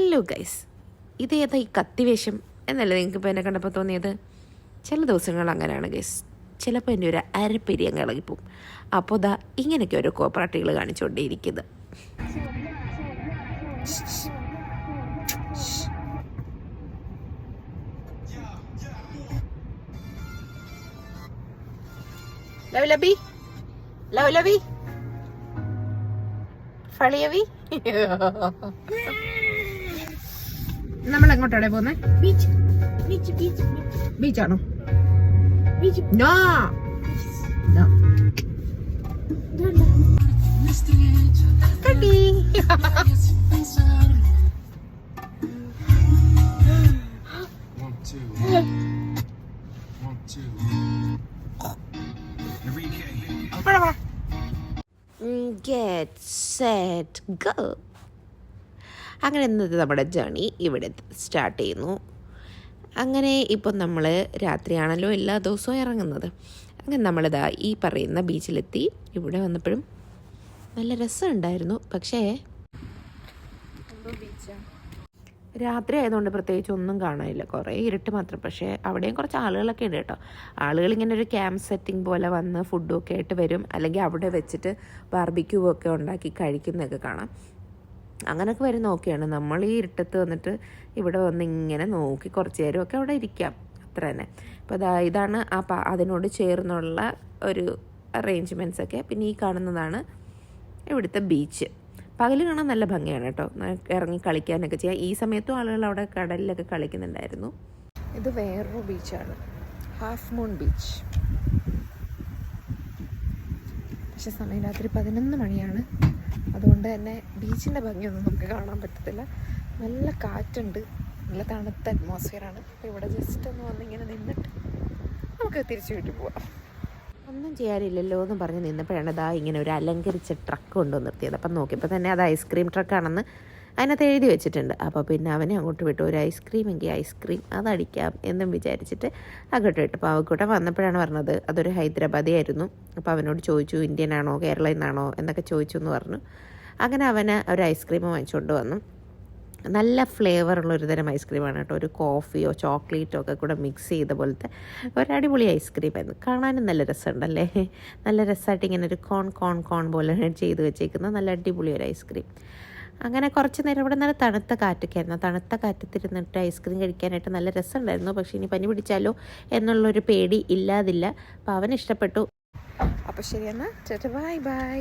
Hello guys, ഇതേതാ ഈ കത്തിവേഷം എന്നല്ലേ നിങ്ങൾക്കിപ്പോൾ എന്നെ കണ്ടപ്പോൾ തോന്നിയത്? ചില ദിവസങ്ങൾ അങ്ങനെയാണ് ഗൈസ്. ചിലപ്പോൾ എൻ്റെ ഒരു അരപ്പേരി അങ്ങ് ഇളകിപ്പോവും. അപ്പോൾ ദാ ഇങ്ങനെയൊക്കെ ഓരോ കോപ്പറാട്ടികൾ കാണിച്ചുകൊണ്ടേയിരിക്കുന്നത്. ലവ്ലബി, ലവ്ലബി, ഫളിയവി. നമ്മൾ എങ്ങോട്ടാണ് പോകുന്നത്? ബീച്ചാണോ? No no. കടി. Get set go. അങ്ങനെ ഇന്നത്തെ നമ്മുടെ ജേണി ഇവിടെ സ്റ്റാർട്ട് ചെയ്യുന്നു. അങ്ങനെ ഇപ്പം നമ്മൾ രാത്രിയാണല്ലോ എല്ലാ ദിവസവും ഇറങ്ങുന്നത്. അങ്ങനെ നമ്മളിതാ ഈ പറയുന്ന ബീച്ചിലെത്തി. ഇവിടെ വന്നപ്പോഴും നല്ല രസമുണ്ടായിരുന്നു. പക്ഷേ രാത്രി ആയതുകൊണ്ട് പ്രത്യേകിച്ച് ഒന്നും കാണാനില്ല, കുറേ ഇരുട്ട് മാത്രം. പക്ഷേ അവിടെയും കുറച്ച് ആളുകളൊക്കെ ഉണ്ട് കേട്ടോ. ആളുകൾ ഇങ്ങനെ ഒരു ക്യാമ്പ് സെറ്റിംഗ് പോലെ വന്ന് ഫുഡൊക്കെ ആയിട്ട് വരും, അല്ലെങ്കിൽ അവിടെ വെച്ചിട്ട് ബാർബിക്യൂ ഒക്കെ ഉണ്ടാക്കി കഴിക്കുന്നതൊക്കെ കാണാം. അങ്ങനെയൊക്കെ വരുന്ന ഓക്കെയാണ്. നമ്മൾ ഈ ഇരുട്ടത്ത് വന്നിട്ട് ഇവിടെ വന്ന് ഇങ്ങനെ നോക്കി കുറച്ച് നേരമൊക്കെ അവിടെ ഇരിക്കാം, അത്ര തന്നെ. അപ്പോൾ ഇതാണ് അതിനോട് ചേർന്നുള്ള ഒരു അറേഞ്ച്മെൻറ്റ്സൊക്കെ. പിന്നെ ഈ കാണുന്നതാണ് ഇവിടുത്തെ ബീച്ച്. പകൽ കാണാൻ നല്ല ഭംഗിയാണ് കേട്ടോ, ഇറങ്ങി കളിക്കാനൊക്കെ ചെയ്യാം. ഈ സമയത്തും ആളുകൾ അവിടെ കടലിലൊക്കെ കളിക്കുന്നുണ്ടായിരുന്നു. ഇത് വേറൊരു ബീച്ചാണ്, ഹാഫ് മൂൺ ബീച്ച്. പക്ഷെ സമയം രാത്രി 11 മണിയാണ്. അതുകൊണ്ട് തന്നെ ബീച്ചിൻ്റെ ഭംഗിയൊന്നും നമുക്ക് കാണാൻ പറ്റത്തില്ല. നല്ല കാറ്റുണ്ട്, നല്ല തണുത്ത അറ്റ്മോസ്ഫിയറാണ്. അപ്പോൾ ഇവിടെ ജസ്റ്റ് ഒന്ന് വന്നിങ്ങനെ നിന്നിട്ട് നമുക്ക് തിരിച്ചു വീട്ടിൽ പോവാം. ഒന്നും ചെയ്യാനില്ലല്ലോ എന്ന് പറഞ്ഞ് നിന്നപ്പോഴാണ് ഇതാ ഇങ്ങനെ ഒരു അലങ്കരിച്ച ട്രക്ക് കൊണ്ടുവന്ന് നിർത്തിയത്. അപ്പം നോക്കിയപ്പോൾ തന്നെ അത് ഐസ്ക്രീം ട്രക്കാണെന്ന് അതിനകത്ത് എഴുതി വെച്ചിട്ടുണ്ട്. അപ്പോൾ പിന്നെ അവനെ അങ്ങോട്ട് വിട്ടു. ഒരു ഐസ്ക്രീം എങ്കിൽ ഐസ്ക്രീം അതടിക്കാം എന്നും വിചാരിച്ചിട്ട് അങ്ങോട്ട് വിട്ടു. അപ്പോൾ അവക്കൂട്ടം വന്നപ്പോഴാണ് പറഞ്ഞത് അതൊരു ഹൈദരാബാദി ആയിരുന്നു. അപ്പോൾ അവനോട് ചോദിച്ചു ഇന്ത്യൻ ആണോ കേരളയിൽ നിന്നാണോ എന്നൊക്കെ ചോദിച്ചു എന്ന് പറഞ്ഞു. അങ്ങനെ അവന് ഒരു ഐസ്ക്രീം വാങ്ങിച്ചുകൊണ്ട് വന്നു. നല്ല ഫ്ലേവറുള്ളൊരു തരം ഐസ്ക്രീമാണ് കേട്ടോ. ഒരു കോഫിയോ ചോക്ലേറ്റോ ഒക്കെ കൂടെ മിക്സ് ചെയ്ത പോലത്തെ ഒരടിപൊളി ഐസ്ക്രീമായിരുന്നു. കാണാനും നല്ല രസമുണ്ടല്ലേ, നല്ല രസമായിട്ട് ഇങ്ങനെ ഒരു കോൺ പോലെ ചെയ്ത് വെച്ചേക്കുന്ന നല്ല അടിപൊളി ഒരു ഐസ്ക്രീം. അങ്ങനെ കുറച്ച് നേരം ഇവിടെ നല്ല തണുത്ത കാറ്റൊക്കെ ആയിരുന്നു. തണുത്ത കാറ്റത്തിരുന്നിട്ട് ഐസ്ക്രീം കഴിക്കാനായിട്ട് നല്ല രസമുണ്ടായിരുന്നു. പക്ഷേ ഇനി പനി പിടിച്ചാലോ എന്നുള്ളൊരു പേടി ഇല്ലാതില്ല. അപ്പോൾ അവന് ഇഷ്ടപ്പെട്ടു. അപ്പോൾ ശരിയെന്നാൽ ബൈ ബൈ.